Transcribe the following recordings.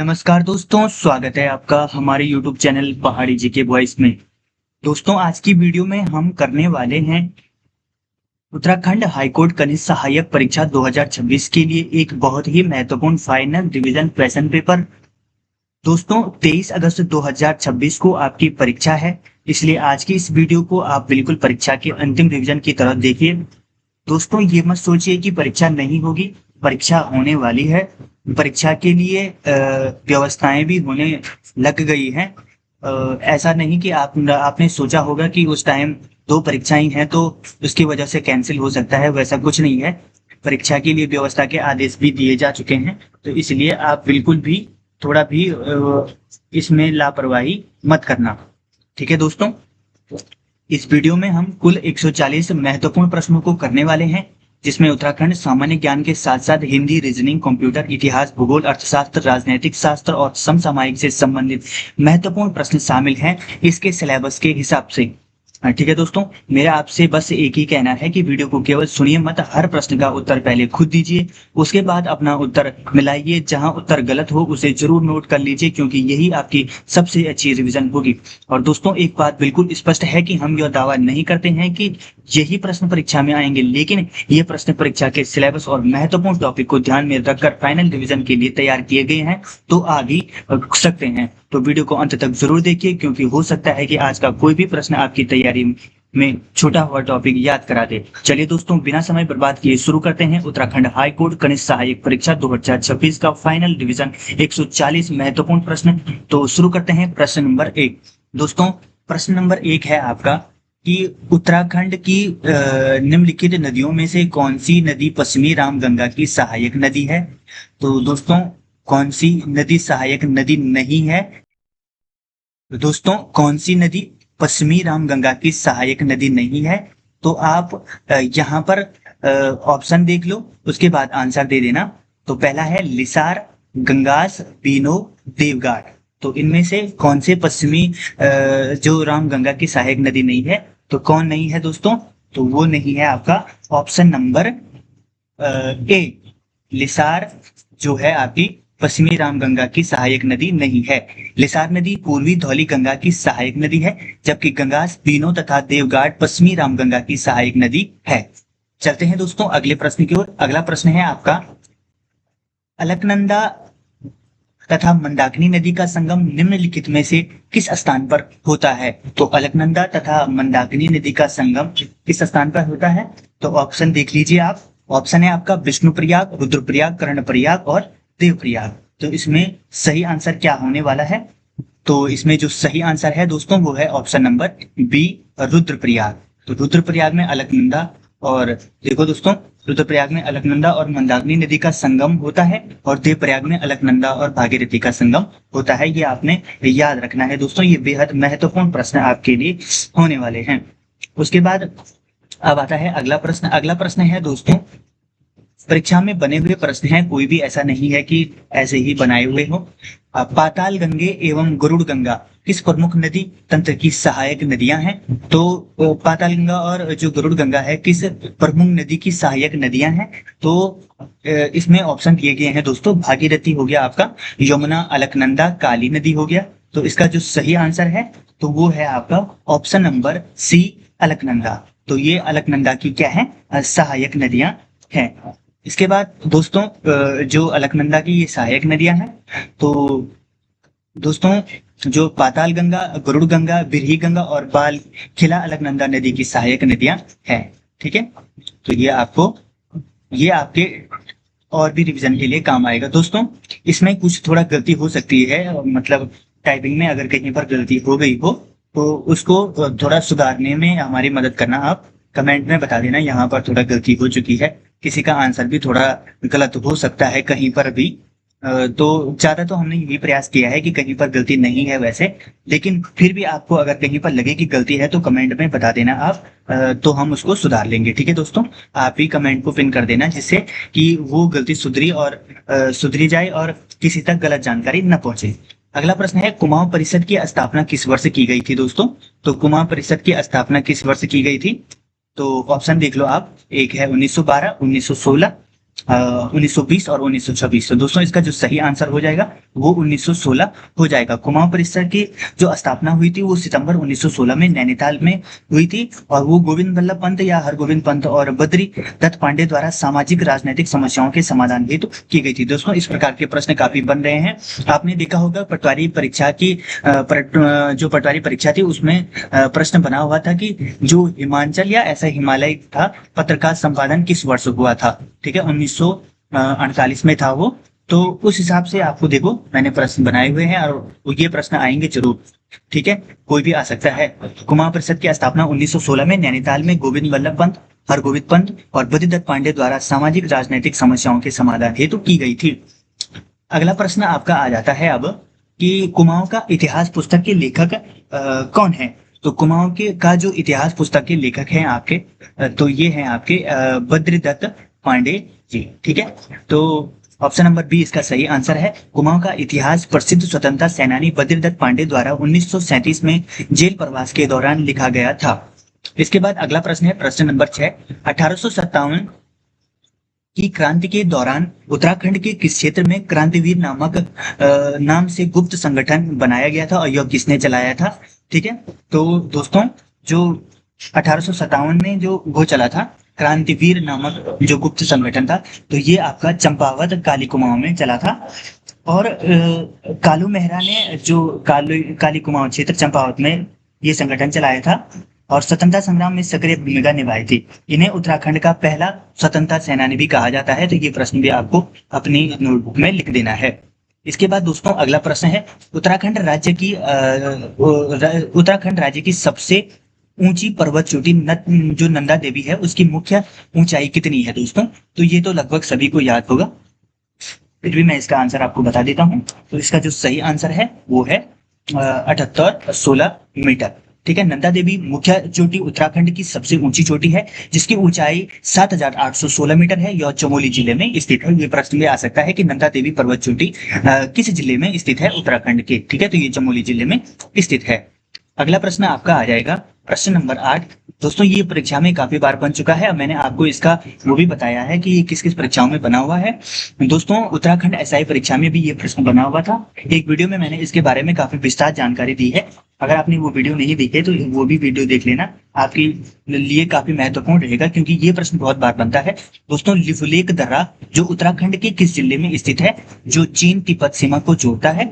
नमस्कार दोस्तों, स्वागत है आपका हमारे YouTube चैनल पहाड़ी जीके वॉइस में। दोस्तों, आज की वीडियो में हम करने वाले हैं उत्तराखंड हाईकोर्ट कनिष्ठ सहायक परीक्षा 2026 के लिए एक बहुत ही महत्वपूर्ण फाइनल रिवीजन क्वेश्चन पेपर। दोस्तों, 23 अगस्त 2026 को आपकी परीक्षा है, इसलिए आज की इस वीडियो को आप बिल्कुल परीक्षा के अंतिम रिवीजन की तरह देखिए। दोस्तों, ये मत सोचिए कि परीक्षा नहीं होगी, परीक्षा होने वाली है। परीक्षा के लिए व्यवस्थाएं भी होने लग गई हैं। ऐसा नहीं कि आपने सोचा होगा कि उस टाइम दो परीक्षाएं हैं तो उसकी वजह से कैंसिल हो सकता है, वैसा कुछ नहीं है। परीक्षा के लिए व्यवस्था के आदेश भी दिए जा चुके हैं, तो इसलिए आप बिल्कुल भी थोड़ा भी इसमें लापरवाही मत करना। ठीक है दोस्तों, इस वीडियो में हम कुल 140 महत्वपूर्ण प्रश्नों को करने वाले हैं, जिसमें उत्तराखंड सामान्य ज्ञान के साथ साथ हिंदी, रीजनिंग, कंप्यूटर, इतिहास, भूगोल, अर्थशास्त्र, राजनीतिक शास्त्र और समसामयिक से संबंधित महत्वपूर्ण प्रश्न शामिल हैं इसके सिलेबस के हिसाब से। ठीक है दोस्तों, मेरा आपसे बस एक ही कहना है कि वीडियो को केवल सुनिए मत, हर प्रश्न का उत्तर पहले खुद दीजिए, उसके बाद अपना उत्तर मिलाइए। जहां उत्तर गलत हो उसे जरूर नोट कर लीजिए, क्योंकि यही आपकी सबसे अच्छी रिवीजन होगी। और दोस्तों, एक बात बिल्कुल स्पष्ट है कि हम यह दावा नहीं करते हैं कि यही प्रश्न परीक्षा में आएंगे, लेकिन ये प्रश्न परीक्षा के सिलेबस और महत्वपूर्ण टॉपिक को ध्यान में रखकर फाइनल रिवीजन के लिए तैयार किए गए हैं, तो आ भी सकते हैं। तो वीडियो को अंत तक जरूर देखिए, क्योंकि हो सकता है कि आज का कोई भी प्रश्न आपकी तैयारी में छूटा हुआ टॉपिक याद करा दे। चलिए दोस्तों, बिना समय बर्बाद किए शुरू करते हैं उत्तराखंड हाईकोर्ट कनिष्ठ सहायक परीक्षा 2026 का फाइनल रिवीजन 140 महत्वपूर्ण प्रश्न। तो शुरू करते हैं प्रश्न नंबर 1। दोस्तों, प्रश्न नंबर 1 है आपका कि उत्तराखंड की निम्नलिखित नदियों में से कौन सी नदी पश्चिमी रामगंगा की सहायक नदी है। तो दोस्तों, कौन सी नदी सहायक नदी नहीं है? तो दोस्तों, कौन सी नदी पश्चिमी रामगंगा की सहायक नदी नहीं है? तो आप यहाँ पर ऑप्शन देख लो, उसके बाद आंसर दे देना। तो पहला है लिसार, गंगास, बीनो, देवघाट। तो इनमें से कौन से पश्चिमी जो रामगंगा की सहायक नदी नहीं है, तो कौन नहीं है दोस्तों? तो वो नहीं है आपका ऑप्शन नंबर ए, लिसार जो है आपकी पश्चिमी रामगंगा की सहायक नदी नहीं है। लिसार नदी पूर्वी धौली गंगा की सहायक नदी है, जबकि गंगास, बीनो तथा देवघाट पश्चिमी रामगंगा की सहायक नदी है। चलते हैं दोस्तों अगले प्रश्न की ओर। अगला प्रश्न है आपका, अलकनंदा तथा मंदाकिनी नदी का संगम निम्नलिखित में से किस स्थान पर होता है? तो अलकनंदा तथा मंदाकिनी नदी का संगम किस स्थान पर होता है? तो ऑप्शन देख लीजिए आप। ऑप्शन है आपका विष्णुप्रयाग, रुद्रप्रयाग, कर्णप्रयाग और देवप्रयाग। तो इसमें सही आंसर क्या होने वाला है? तो इसमें जो सही आंसर है दोस्तों, वो है ऑप्शन नंबर बी, रुद्रप्रयाग। तो रुद्रप्रयाग में अलकनंदा और देखो दोस्तों, रुद्रप्रयाग में अलकनंदा और मंदाकिनी नदी का संगम होता है, और देवप्रयाग में अलकनंदा और भागीरथी का संगम होता है। ये आपने याद रखना है दोस्तों, ये बेहद महत्वपूर्ण प्रश्न आपके लिए होने वाले हैं। उसके बाद अब आता है अगला प्रश्न। अगला प्रश्न है दोस्तों, परीक्षा में बने हुए प्रश्न हैं, कोई भी ऐसा नहीं है कि ऐसे ही बनाए हुए हो। पाताल गंगे एवं गरुड़ गंगा किस प्रमुख नदी तंत्र की सहायक नदियां हैं? तो पाताल गंगा और जो गरुड़ गंगा है, किस प्रमुख नदी की सहायक नदियां हैं? तो इसमें ऑप्शन दिए गए हैं दोस्तों, भागीरथी हो गया आपका, यमुना, अलकनंदा, काली नदी हो गया। तो इसका जो सही आंसर है तो वो है आपका ऑप्शन नंबर सी, अलकनंदा। तो ये अलकनंदा की क्या है? सहायक नदियां हैं। इसके बाद दोस्तों, जो अलकनंदा की ये सहायक नदियां हैं, तो दोस्तों जो पाताल गंगा, गरुड़ गंगा, बिरही गंगा और बाल खिला अलकनंदा नदी की सहायक नदियां हैं। ठीक है, तो ये आपके और भी रिवीजन के लिए काम आएगा दोस्तों। इसमें कुछ थोड़ा गलती हो सकती है, मतलब टाइपिंग में अगर कहीं पर गलती हो गई हो तो उसको थोड़ा सुधारने में हमारी मदद करना। आप कमेंट में बता देना यहाँ पर थोड़ा गलती हो चुकी है, किसी का आंसर भी थोड़ा गलत हो सकता है कहीं पर भी। तो ज्यादा तो हमने यही प्रयास किया है कि कहीं पर गलती नहीं है वैसे, लेकिन फिर भी आपको अगर कहीं पर लगे कि गलती है तो कमेंट में बता देना आप, तो हम उसको सुधार लेंगे। ठीक है दोस्तों, आप ही कमेंट को पिन कर देना, जिससे कि वो गलती सुधरी जाए और किसी तक गलत जानकारी न पहुंचे। अगला प्रश्न है, कुमाऊं परिषद की स्थापना किस वर्ष की गई थी दोस्तों? तो कुमाऊं परिषद की स्थापना किस वर्ष की गई थी? तो ऑप्शन देख लो आप, एक है 1912, 1916, 1920 और 1926। तो दोस्तों, इसका जो सही आंसर हो जाएगा वो 1916 हो जाएगा। कुमाऊं परिसर की जो स्थापना हुई थी वो सितंबर 1916 में नैनीताल में हुई थी, और वो गोविंद बल्लभ पंत या हरगोविंद पंत और बद्री दत्त पांडे द्वारा सामाजिक राजनीतिक समस्याओं के समाधान हेतु की गई थी। दोस्तों इस प्रकार के प्रश्न काफी बन रहे हैं। आपने देखा होगा पटवारी परीक्षा की जो पटवारी परीक्षा थी उसमें प्रश्न बना हुआ था कि जो हिमाचल या ऐसा हिमालय था पत्रकार संपादन किस वर्ष हुआ था। ठीक है, 1948 में था वो। तो उस हिसाब से आपको देखो मैंने प्रश्न बनाए हुए हैं और ये प्रश्न आएंगे जरूर। ठीक है, कोई भी आ सकता है। कुमाऊं परिषद की स्थापना 1916 में नैनीताल में गोविंद बल्लभ पंत, हरगोविंद पंत और बद्रीदत्त पांडे द्वारा सामाजिक राजनीतिक समस्याओं के समाधान हेतु की गई थी। अगला प्रश्न आपका आ जाता है अब कि कुमाऊं का इतिहास पुस्तक के लेखक कौन है। तो कुमाऊं के का जो इतिहास पुस्तक के लेखक हैं आपके तो ये हैं आपके बद्रीदत्त पांडे जी। ठीक है, तो ऑप्शन नंबर बी इसका सही आंसर है। कुमाऊं का इतिहास प्रसिद्ध स्वतंत्रता सेनानी बद्रीदत्त पांडे द्वारा 1937 में जेल प्रवास के दौरान लिखा गया था। इसके बाद अगला प्रश्न है प्रश्न नंबर 6। 1857 की क्रांति के दौरान उत्तराखंड के किस क्षेत्र में क्रांतिवीर नामक नाम से गुप्त संगठन बनाया गया था और यह किसने चलाया था। ठीक है, तो दोस्तों जो 1857 में जो वो चला था क्रांतिवीर नामक जो गुप्त संगठन था तो ये आपका चंपावत काली कुमाऊं में चला था। और कालू मेहरा ने जो काली कुमाऊं क्षेत्र चंपावत में ये संगठन चलाया था और स्वतंत्रता संग्राम में सक्रिय भूमिका निभाई थी। इन्हें उत्तराखंड का पहला स्वतंत्रता सेनानी भी कहा जाता है। तो ये प्रश्न भी आपको अपनी नोटबुक में लिख देना है। इसके बाद दोस्तों अगला प्रश्न है उत्तराखंड राज्य की सबसे ऊंची पर्वत चोटी जो नंदा देवी है उसकी मुख्य ऊंचाई कितनी है दोस्तों। तो ये तो लगभग सभी को याद होगा, फिर भी मैं इसका आंसर आपको बता देता हूँ। तो इसका जो सही आंसर है वो है 7816 मीटर। ठीक है, नंदा देवी मुख्य चोटी उत्तराखंड की सबसे ऊंची चोटी है जिसकी ऊंचाई 7816 मीटर है। यह चमोली जिले में स्थित है। ये प्रश्न में आ सकता है कि नंदा देवी पर्वत चोटी किस जिले में स्थित है उत्तराखंड के। ठीक है, तो ये चमोली जिले में स्थित है। अगला प्रश्न आपका आ जाएगा प्रश्न नंबर 8। दोस्तों ये परीक्षा में काफी बार बन चुका है और मैंने आपको इसका वो भी बताया है कि ये किस किस परीक्षाओं में बना हुआ है। दोस्तों उत्तराखंड एसआई परीक्षा में भी ये प्रश्न बना हुआ था। एक वीडियो में मैंने इसके बारे में काफी विस्तार जानकारी दी है। अगर आपने वो वीडियो नहीं देखे तो वो भी वीडियो देख लेना, आपके लिए काफी महत्वपूर्ण रहेगा क्योंकि ये प्रश्न बहुत बार बनता है। दोस्तों लिपुलेख दर्रा जो उत्तराखंड के किस जिले में स्थित है जो चीन तिब्बत सीमा को जोड़ता है।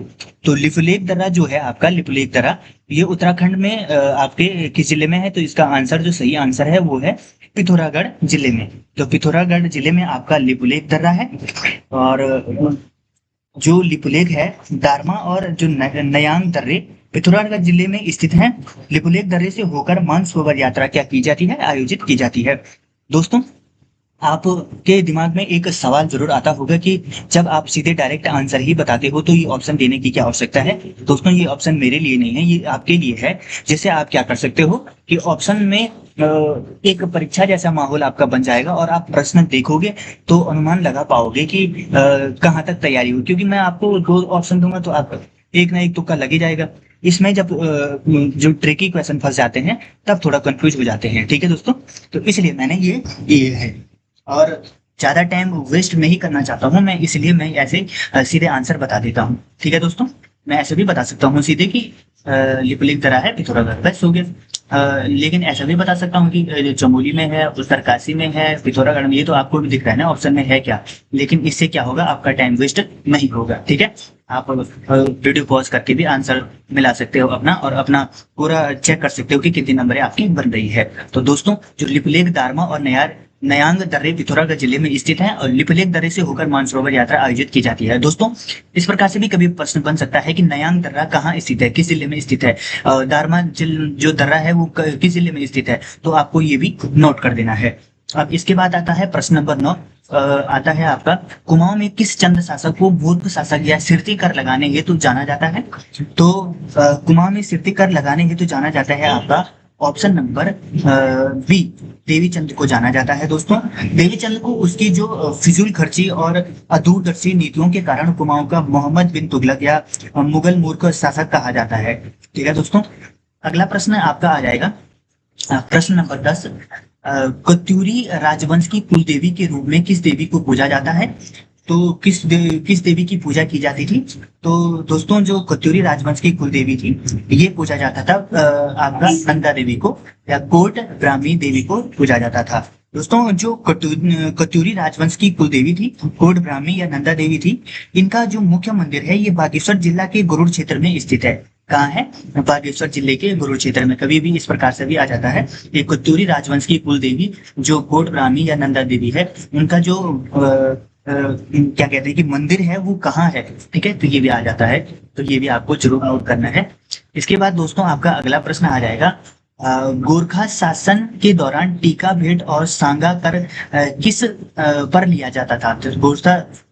तो लिपुलेख दर्रा जो है आपका लिपुलेख दर्रा ये उत्तराखंड में आपके किस जिले में है। तो इसका आंसर जो सही आंसर है वो है पिथौरागढ़ जिले में। तो पिथौरागढ़ जिले में आपका लिपुलेख दर्रा है। और जो लिपुलेख है दारमा और जो नयांग दर्रे पिथौरागढ़ जिले में स्थित हैं। लिपुलेख दर्रे से होकर मानसरोवर यात्रा क्या की जाती है, आयोजित की जाती है। दोस्तों आपके दिमाग में एक सवाल जरूर आता होगा कि जब आप सीधे डायरेक्ट आंसर ही बताते हो तो ये ऑप्शन देने की क्या आवश्यकता है। दोस्तों ये ऑप्शन मेरे लिए नहीं है, ये आपके लिए है। जैसे आप क्या कर सकते हो कि ऑप्शन में एक परीक्षा जैसा माहौल आपका बन जाएगा और आप प्रश्न देखोगे तो अनुमान लगा पाओगे कि कहाँ तक तैयारी हो। क्योंकि मैं आपको दो ऑप्शन दूंगा तो आप एक ना एक तुक्का लग जाएगा। इसमें जब जो ट्रिकी क्वेश्चन फंस जाते हैं तब थोड़ा कंफ्यूज हो जाते हैं। ठीक है दोस्तों, तो इसलिए मैंने ये है और ज्यादा टाइम वेस्ट नहीं करना चाहता हूँ मैं, इसलिए मैं ऐसे सीधे आंसर बता देता हूँ। ठीक है दोस्तों, मैं ऐसे भी बता सकता हूँ सीधे कि लिपुलेख दर्रा है पिथौरागढ़, बस हो गया। लेकिन ऐसा भी बता सकता हूँ कि चमोली में है, उत्तरकाशी में है, पिथौरागढ़ में। ये तो आपको भी दिख रहा है ना ऑप्शन में है क्या, लेकिन इससे क्या होगा आपका टाइम वेस्ट नहीं होगा। ठीक है, आप वीडियो पॉज करके भी आंसर मिला सकते हो अपना और अपना पूरा चेक कर सकते हो कि कितनी नंबरें आपकी बन रही है। तो दोस्तों जो लिपुलेख दारमा और नयांग दर्रे पिथौरागढ़ जिले में स्थित है और लिपुलेख दर्रे से होकर मानसरोवर यात्रा आयोजित की जाती है। दोस्तों इस प्रकार से भी कभी प्रश्न बन सकता है कि नयांग दर्रा कहाँ स्थित है, किस जिले में स्थित है, दारमा जो दर्रा है वो किस जिले में स्थित है। तो आपको ये भी नोट कर देना है। अब इसके बाद आता है प्रश्न नंबर 9। आता है आपका कुमाऊं में किस चंद शासक को मूर्ख शासक या सिरती कर लगाने हेतु जाना जाता है। तो कुमाऊं में सिरती कर लगाने हेतु जाना जाता है आपका ऑप्शन नंबर बी देवीचंद को जाना जाता है। दोस्तों देवीचंद को उसकी जो फिजूल खर्ची और अदूरदर्शी नीतियों के कारण कुमाऊं का मोहम्मद बिन तुगलक या मुगल मूर्ख शासक कहा जाता है। ठीक है दोस्तों, अगला प्रश्न आपका आ जाएगा प्रश्न नंबर 10। कत्यूरी राजवंश की कुल देवी के रूप में किस देवी को पूजा जाता है। तो किस देवी की पूजा की जाती थी? तो दोस्तों जो कत्यूरी राजवंश की कुल देवी थी, ये पूजा जाता था आपका नंदा देवी को या कोट ब्राह्मी देवी को पूजा जाता था। दोस्तों जो कत्यूरी राजवंश की कुल देवी थी, कोट ब्राह्मी या नंदा देवी थी, इनका जो मुख्य मंदिर है ये बागेश्वर जिला के गुरुड़ क्षेत्र में स्थित है। कहाँ है? बागेश्वर जिले के गुरुड़ क्षेत्र में। कभी भी इस प्रकार से भी आ जाता है। ये कत्यूरी राजवंश की कुल देवी जो कोट ब्राह्मी या नंदा देवी है, उनका जो क्या कहते हैं कि मंदिर है वो कहाँ है, ठीक है, तो ये भी आ जाता है। तो ये भी आपको जरूर नोट करना है। इसके बाद दोस्तों आपका अगला प्रश्न आ जाएगा, गोरखा शासन के दौरान टीका भेंट और सांगा कर किस पर लिया जाता था? तो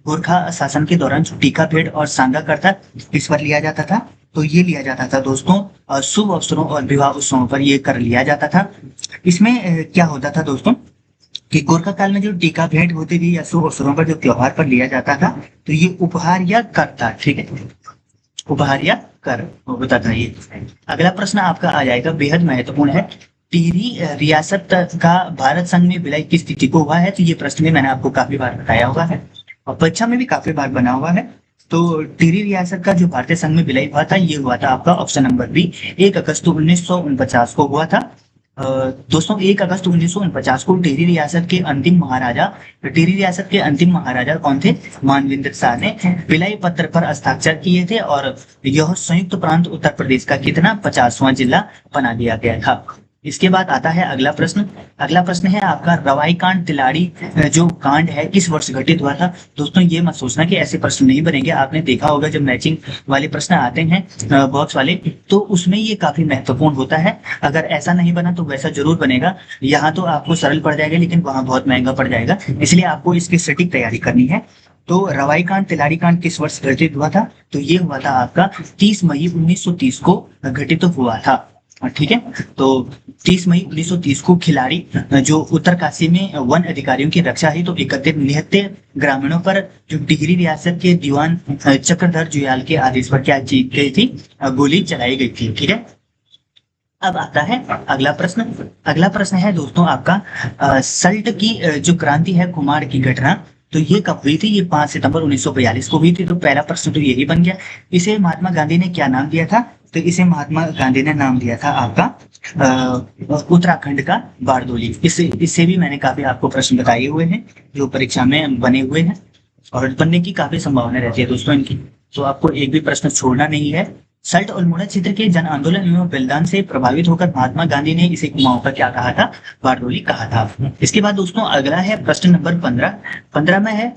गोरखा शासन के दौरान जो टीका भेंट और सांगा कर था, किस पर लिया जाता था? तो ये लिया जाता था दोस्तों शुभ अवसरों और विवाह उत्सवों पर ये कर लिया जाता था। इसमें क्या होता था दोस्तों कि गोरखा काल में जो टीका भेंट होती थी या शुभ अवसरों पर जो त्योहार पर लिया जाता था, तो ये उपहार या कर था, ठीक है, उपहार या कर होता था ये। अगला प्रश्न आपका आ जाएगा, बेहद महत्वपूर्ण है। टिहरी रियासत का भारत संघ में विलय किस तिथि को हुआ है? तो ये प्रश्न भी मैंने आपको काफी बार बताया हुआ है और परीक्षा में भी काफी बार बना हुआ है। तो टिहरी रियासत का जो भारतीय संघ में विलय हुआ था, ये हुआ था आपका ऑप्शन नंबर बी, 1 अगस्त 1949 को हुआ था। दोस्तों 1 अगस्त 1949 को टिहरी रियासत के अंतिम महाराजा कौन थे? मानवेंद्र शाह ने विलय पत्र पर हस्ताक्षर किए थे और यह संयुक्त प्रांत उत्तर प्रदेश का कितना 50वां जिला बना दिया गया था। इसके बाद आता है अगला प्रश्न। अगला प्रश्न है आपका, रवाई कांड तिलाड़ी जो कांड है किस वर्ष घटित हुआ था? दोस्तों ये मत सोचना कि ऐसे प्रश्न नहीं बनेंगे। आपने देखा होगा जब मैचिंग वाले प्रश्न आते हैं बॉक्स वाले, तो उसमें ये काफी महत्वपूर्ण होता है। अगर ऐसा नहीं बना तो वैसा जरूर बनेगा। यहाँ तो आपको सरल पड़ जाएगा लेकिन वहां बहुत महंगा पड़ जाएगा, इसलिए आपको इसकी सटीक तैयारी करनी है। तो रवाई कांड तिलाड़ी कांड किस वर्ष घटित हुआ था? तो ये हुआ था आपका 30 मई 1930 को घटित हुआ था, ठीक है। तो 30 मई 1930 को खिलाड़ी जो उत्तरकाशी में वन अधिकारियों की रक्षा हेतु तो एकत्रित निहत्थे ग्रामीणों पर जो टिहरी रियासत के दीवान चक्रधर जुयाल के आदेश पर क्या की गई थी? गोली चलाई गई थी, ठीक है। अब आता है अगला प्रश्न। अगला प्रश्न है दोस्तों आपका, सल्ट की जो क्रांति है, कुमार की घटना, तो ये कब हुई थी? ये 5 सितंबर 1942 को हुई थी। तो पहला प्रश्न तो यही बन गया। इसे महात्मा गांधी ने क्या नाम दिया था? तो इसे महात्मा गांधी ने नाम दिया था आपका उत्तराखंड का बारडोली। इससे भी मैंने काफी आपको प्रश्न बताए हुए हैं जो परीक्षा में बने हुए हैं और बनने की काफी संभावना रहती है दोस्तों इनकी, तो आपको एक भी प्रश्न छोड़ना नहीं है। सल्ट अल्मोड़ा क्षेत्र के जन आंदोलन एवं बलिदान से प्रभावित होकर महात्मा गांधी ने इसे कुमाऊं का क्या कहा था? बारडोली कहा था। इसके बाद दोस्तों अगला है प्रश्न नंबर 15 में है,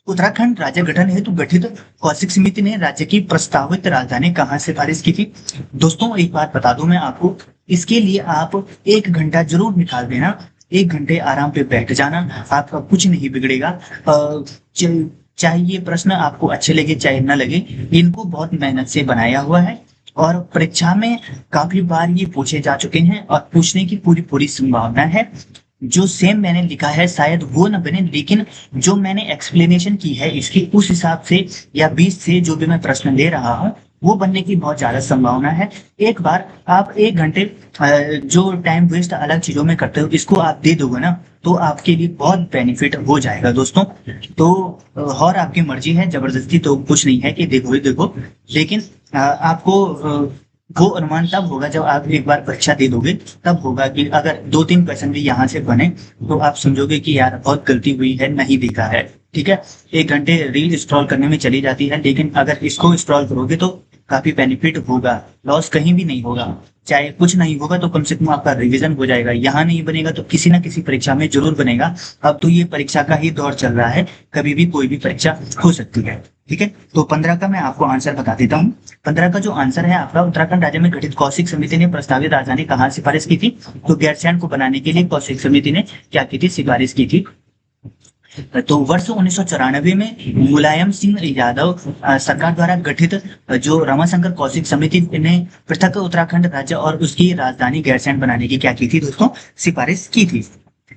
उत्तराखंड राज्य गठन हेतु गठित कौशिक समिति ने राज्य की प्रस्तावित राजधानी कहाँ सिफारिश की थी? दोस्तों एक बात बता दूं मैं आपको, इसके लिए आप 1 घंटा जरूर निकाल देना। 1 घंटे आराम पे बैठ जाना, आपका कुछ नहीं बिगड़ेगा। चाहे ये प्रश्न आपको अच्छे लगे चाहे न लगे, इनको बहुत मेहनत से बनाया हुआ है और परीक्षा में काफी बार ये पूछे जा चुके हैं और पूछने की पूरी पूरी संभावना है। जो सेम मैंने लिखा है शायद वो न बने, लेकिन जो मैंने एक्सप्लेनेशन की है इसके उस हिसाब से या 20 से जो भी मैं प्रश्न ले रहा हूँ वो बनने की बहुत ज्यादा संभावना है। एक बार आप 1 घंटे जो टाइम वेस्ट अलग चीजों में करते हो, इसको आप दे दोगे ना तो आपके लिए बहुत बेनिफिट हो जाएगा दोस्तों। तो और आपकी मर्जी है, जबरदस्ती तो कुछ नहीं है कि देखो ही देखो, लेकिन आपको वो अनुमान तब होगा जब आप एक बार परीक्षा दे दोगे, तब होगा कि अगर 2-3 क्वेश्चन भी यहाँ से बने तो आप समझोगे कि यार बहुत गलती हुई है, नहीं देखा है, ठीक है। 1 घंटे रील स्क्रॉल करने में चली जाती है, लेकिन अगर इसको स्क्रॉल करोगे तो काफी बेनिफिट होगा, लॉस कहीं भी नहीं होगा। चाहे कुछ नहीं होगा तो कम से कम आपका रिवीजन हो जाएगा। यहाँ नहीं बनेगा तो किसी ना किसी परीक्षा में जरूर बनेगा। अब तो ये परीक्षा का ही दौर चल रहा है, कभी भी कोई भी परीक्षा हो सकती है, ठीक है। तो 15 का मैं आपको आंसर बता देता हूँ। 15 का जो आंसर है आपका, उत्तराखंड राज्य में गठित कौशिक समिति ने प्रस्तावित राजधानी कहाँ सिफारिश की थी? तो गैरसैंण को बनाने के लिए कौशिक समिति ने क्या की थी? सिफारिश की थी। तो वर्ष 1994 में मुलायम सिंह यादव सरकार द्वारा गठित जो रमाशंकर कौशिक समिति ने पृथक उत्तराखंड राज्य और उसकी राजधानी गैरसैंण बनाने की क्या की थी दोस्तों? सिफारिश की थी।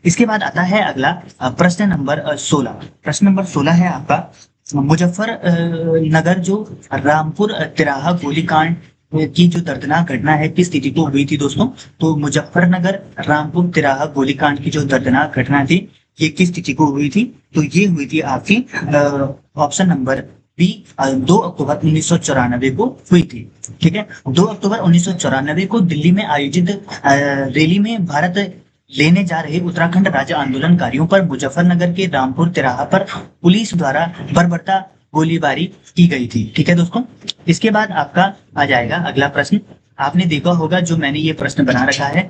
इसके बाद आता है अगला प्रश्न नंबर 16। प्रश्न नंबर 16 है आपका, मुजफ्फर नगर जो रामपुर तिराहा गोलीकांड की जो दर्दनाक घटना है किस तिथि को हुई थी दोस्तों? तो मुजफ्फरनगर रामपुर तिराहा गोलीकांड की जो दर्दनाक घटना थी ये किस तिथि को हुई थी? तो ये हुई थी आपकी ऑप्शन नंबर बी 2 अक्टूबर 1994 को हुई थी। ठीक है, 2 अक्टूबर 1994 को दिल्ली में आयोजित रैली में भारत लेने जा रहे उत्तराखंड राज्य आंदोलनकारियों पर मुजफ्फरनगर के रामपुर तिराहा पर पुलिस द्वारा बर्बरता गोलीबारी की गई थी। ठीक है दोस्तों, इसके बाद आपका आ जाएगा अगला प्रश्न। आपने देखा होगा जो मैंने ये प्रश्न बना रखा है,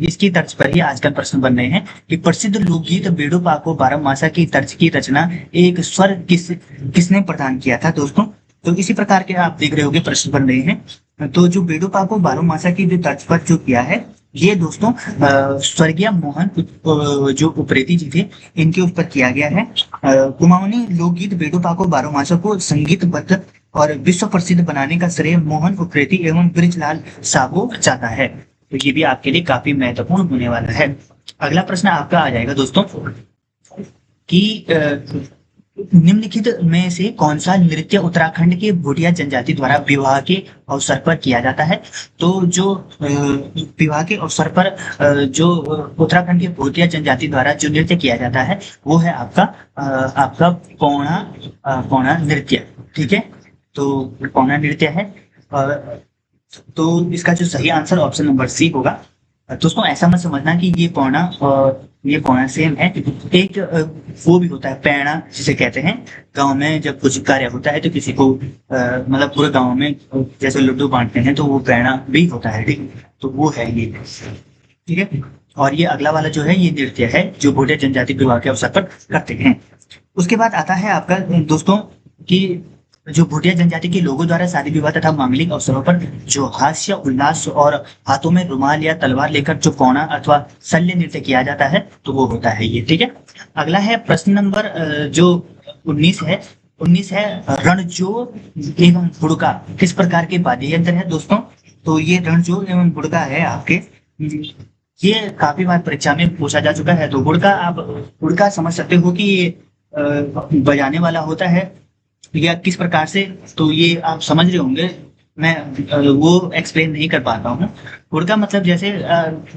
इसकी तर्ज पर ही आजकल प्रश्न बन रहे हैं कि प्रसिद्ध लोकगीत बेड़ो पाको बारहमासा की तर्ज की रचना एक स्वर किसने प्रदान किया था दोस्तों? तो इसी प्रकार के आप देख रहे होंगे प्रश्न बन रहे हैं। तो जो बेड़ो पाको बारहमासा की जो तर्ज पर जो किया है, ये दोस्तों स्वर्गीय मोहन जो उप्रेती जी थे, इनके ऊपर किया गया है। कुमाऊनी लोकगीत बेड़ो पाको बारहमासा को संगीतबद्ध और विश्व प्रसिद्ध बनाने का श्रेय मोहन उप्रेती एवं बृजलाल साहू जाता है। तो ये भी आपके लिए काफी महत्वपूर्ण होने वाला है। अगला प्रश्न आपका आ जाएगा दोस्तों कि निम्नलिखित में से कौन सा नृत्य उत्तराखंड के भोटिया जनजाति द्वारा विवाह के अवसर पर किया जाता है? तो जो विवाह के अवसर पर जो उत्तराखंड के भोटिया जनजाति द्वारा जो नृत्य किया जाता है वो है आपका पौना नृत्य। ठीक है, तो पौना नृत्य है। तो इसका जो सही आंसर ऑप्शन नंबर सी होगा। दोस्तों ऐसा मत समझना कि ये पौना और ये पौना सेम है। एक वो भी होता है पैणा जिसे कहते हैं, गांव में जब कुछ कार्य होता है तो किसी को मतलब पूरे गांव में जैसे लड्डू बांटते हैं तो वो पैणा भी होता है। ठीक, तो वो है ये। ठीक है, और ये अगला वाला जो है ये नृत्य है जो भोटिया जनजाति विवाह के अवसर पर करते हैं। उसके बाद आता है आपका दोस्तों कि जो भोटिया जनजाति के लोगों द्वारा शादी विवाह तथा मांगलिक अवसरों पर जो हास्य उल्लास और हाथों में रुमाल या तलवार लेकर जो पौना अथवा शल्य नृत्य किया जाता है तो वो होता है ये। ठीक है, अगला है प्रश्न नंबर जो 19 है। 19 है रणजोर एवं हुड़का किस प्रकार के वाद्य यंत्र है दोस्तों? तो ये रणजोर एवं हुड़का है आपके, ये काफी बार परीक्षा में पूछा जा चुका है। तो हुड़का आप हुड़का समझ सकते हो कि ये बजाने वाला होता है या किस प्रकार से, तो ये आप समझ रहे होंगे, मैं वो एक्सप्लेन नहीं कर पाता हूँ। हुड़का मतलब जैसे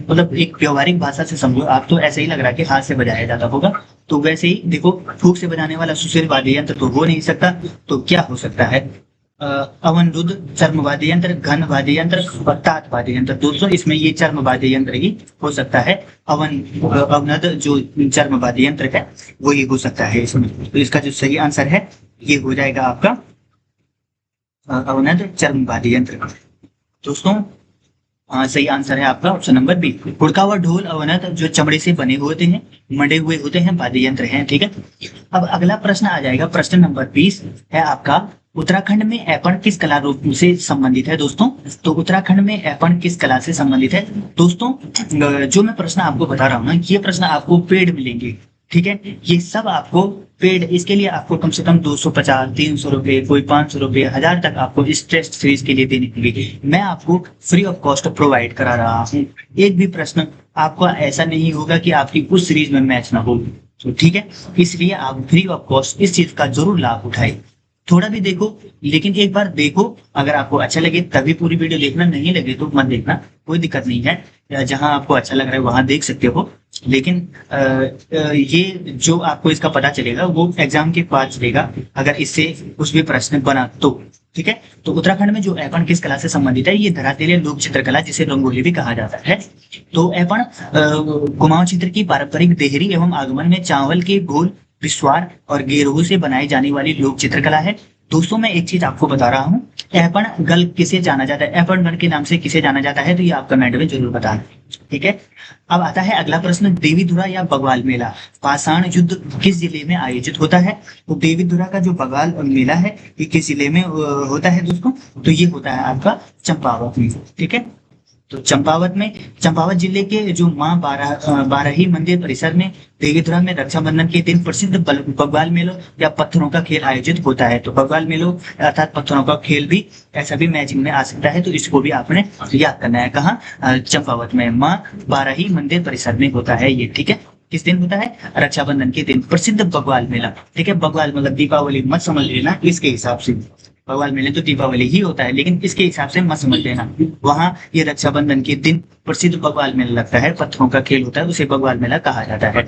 मतलब एक व्यवहारिक भाषा से समझो आप, तो ऐसे ही लग रहा है कि हाथ से बजाया जाता होगा। तो वैसे ही देखो, फूंक से बजाने वाला सुशील वाद्य यंत्र तो हो नहीं सकता, तो क्या हो सकता है? अवनरुद्ध, चर्म वाद्य यंत्र, घन वाद्य यंत्र और तात वाद्य यंत्र। दोस्तों इसमें ये चर्म वाद्य यंत्र ही हो सकता है। अवनद जो चर्म वाद्य यंत्र है वो ही हो सकता है इसमें। तो इसका जो सही आंसर है ये हो जाएगा आपका अवनद चर्म वाद्य यंत्र। दोस्तों सही आंसर है आपका ऑप्शन नंबर बी। हुड़का व ढोल अवनद जो चमड़े से बने हुए होते हैं, मढ़े हुए होते हैं वाद्य यंत्र हैं। ठीक है, अब अगला प्रश्न आ जाएगा, प्रश्न नंबर 20 है आपका उत्तराखंड में ऐपण किस कला रूप से संबंधित है दोस्तों? तो उत्तराखंड में ऐपण किस कला से संबंधित है दोस्तों? जो मैं प्रश्न आपको बता रहा हूँ ना, ये प्रश्न आपको पेड मिलेंगे। ठीक है, ये सब आपको पेड, इसके लिए आपको कम से कम 250, 300 रुपए, कोई 500 रुपए, 1000 तक आपको इस टेस्ट सीरीज के लिए देने होंगे। मैं आपको फ्री ऑफ कॉस्ट प्रोवाइड करा रहा हूँ। एक भी प्रश्न आपका ऐसा नहीं होगा कि आपकी उस सीरीज में मैच ना हो। तो ठीक है, इसलिए आप फ्री ऑफ कॉस्ट इस चीज का जरूर लाभ उठाए। थोड़ा भी देखो, लेकिन एक बार देखो, अगर आपको अच्छा लगे तभी पूरी वीडियो देखना, नहीं लगे तो मत देखना, कोई दिक्कत नहीं है। जहां आपको अच्छा लग रहा है वहां देख सकते हो, लेकिन ये जो आपको इसका पता चलेगा वो एग्जाम के बाद चलेगा अगर इससे कुछ भी प्रश्न बना तो। ठीक है, तो उत्तराखंड में जो ऐपण किस कला से संबंधित है? ये धरातलीय लोक चित्रकला जिसे रंगोली भी कहा जाता है। तो ऐपण कुमाऊं क्षेत्र की पारंपरिक देहरी एवं आगमन में चावल के घोल, विस्वार और गेरू से बनाई जाने वाली लोक चित्रकला है। दोस्तों मैं एक चीज आपको बता रहा हूँ, ऐपण गल किसे जाना जाता है, ऐपण गल के नाम से किसे जाना जाता है, तो ये आप कमेंट में जरूर बताना। ठीक है, अब आता है अगला प्रश्न, देवीधुरा या बगवाल मेला पाषाण युद्ध किस जिले में आयोजित होता है? तो देवीधुरा का जो बगवाल मेला है ये किस जिले में होता है दोस्तों? तो ये होता है आपका चंपावत में। ठीक है, तो चंपावत जिले के जो माँ बाराही मंदिर परिसर में देवीधुरा में रक्षाबंधन के दिन प्रसिद्ध बगवाल मेलो या पत्थरों का खेल आयोजित होता है। तो बगवाल मेलो अर्थात पत्थरों का खेल भी ऐसा भी मैचिंग में आ सकता है, तो इसको भी आपने याद करना है। कहाँ? चंपावत में माँ बाराही मंदिर परिसर में होता है ये। ठीक है, किस दिन होता है? रक्षाबंधन के दिन प्रसिद्ध बगवाल मेला। ठीक है, बगवाल मतलब दीपावली मत समझ लेना इसके हिसाब से, बगवाल मेले तो दीपावली ही होता है, लेकिन इसके हिसाब से मत समझ लेना। वहां ये रक्षाबंधन के दिन प्रसिद्ध बगवाल मेला लगता है, पत्थरों का खेल होता है, उसे बगवाल मेला कहा जाता है।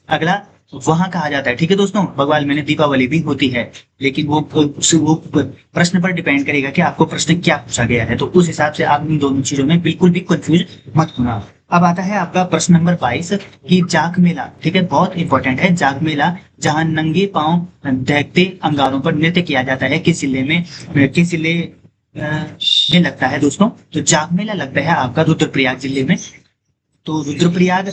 अगला वहां कहा जाता है, ठीक है दोस्तों, बगवाल में दीपावली भी होती है, लेकिन वो प्रश्न पर डिपेंड करेगा कि आपको प्रश्न क्या पूछा गया है, तो उस हिसाब से आप इन दोनों चीजों में बिल्कुल भी कंफ्यूज मत होना। अब आता है आपका प्रश्न नंबर 22 कि जाग मेला, ठीक है, बहुत इंपॉर्टेंट है। जाग मेला जहां नंगे पांव दहकते अंगारों पर नृत्य किया जाता है, किस जिले में, किस जिले में लगता है दोस्तों? तो जाग मेला लगता है आपका रुद्रप्रयाग जिले में। तो रुद्रप्रयाग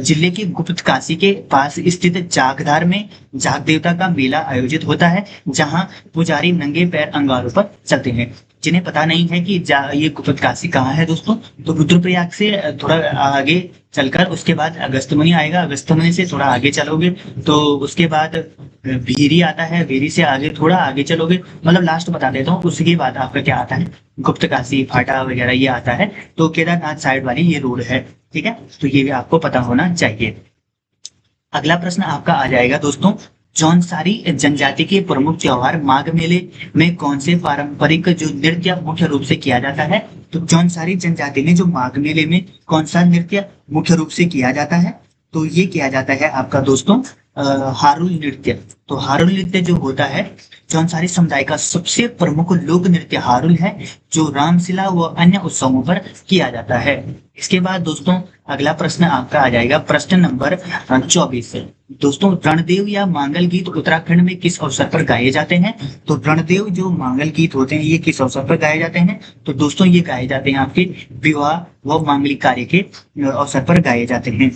जिले के गुप्त काशी के पास स्थित जागधार में जाग देवता का मेला आयोजित होता है, जहां पुजारी नंगे पैर अंगारों पर चलते हैं। जिन्हें पता नहीं है कि ये गुप्त काशी कहाँ है दोस्तों, तो रुद्रप्रयाग से थोड़ा आगे चलकर उसके बाद अगस्त्यमुनि आएगा, अगस्त्यमुनि से थोड़ा आगे चलोगे तो उसके बाद भीरी आता है, भीरी से आगे थोड़ा आगे चलोगे, मतलब लास्ट बता देता हूँ, उसके बाद आपका क्या आता है, गुप्त काशी, फाटा वगैरह ये आता है। तो केदारनाथ साइड वाली ये रोड है, ठीक है, तो ये भी आपको पता होना चाहिए। अगला प्रश्न आपका आ जाएगा दोस्तों, जौनसारी जनजाति के प्रमुख त्योहार माघ मेले में कौन से पारंपरिक जो नृत्य मुख्य रूप से किया जाता है? तो जौनसारी जनजाति में जो माघ मेले में कौन सा नृत्य मुख्य रूप से किया जाता है? तो ये किया जाता है आपका दोस्तों हारुल नृत्य। तो हारुल नृत्य जो होता है, जौनसारी समुदाय का सबसे प्रमुख लोक नृत्य हारुल है, जो रामशिला व अन्य उत्सवों पर किया जाता है। इसके बाद दोस्तों अगला प्रश्न आपका आ जाएगा, प्रश्न नंबर 24। दोस्तों रणदेव या मांगल गीत उत्तराखंड में किस अवसर पर गाए जाते हैं? तो रणदेव जो मांगल गीत होते हैं ये किस अवसर पर गाए जाते हैं? तो दोस्तों ये गाए जाते हैं आपके विवाह व मांगलिक कार्य के अवसर पर गाए जाते हैं।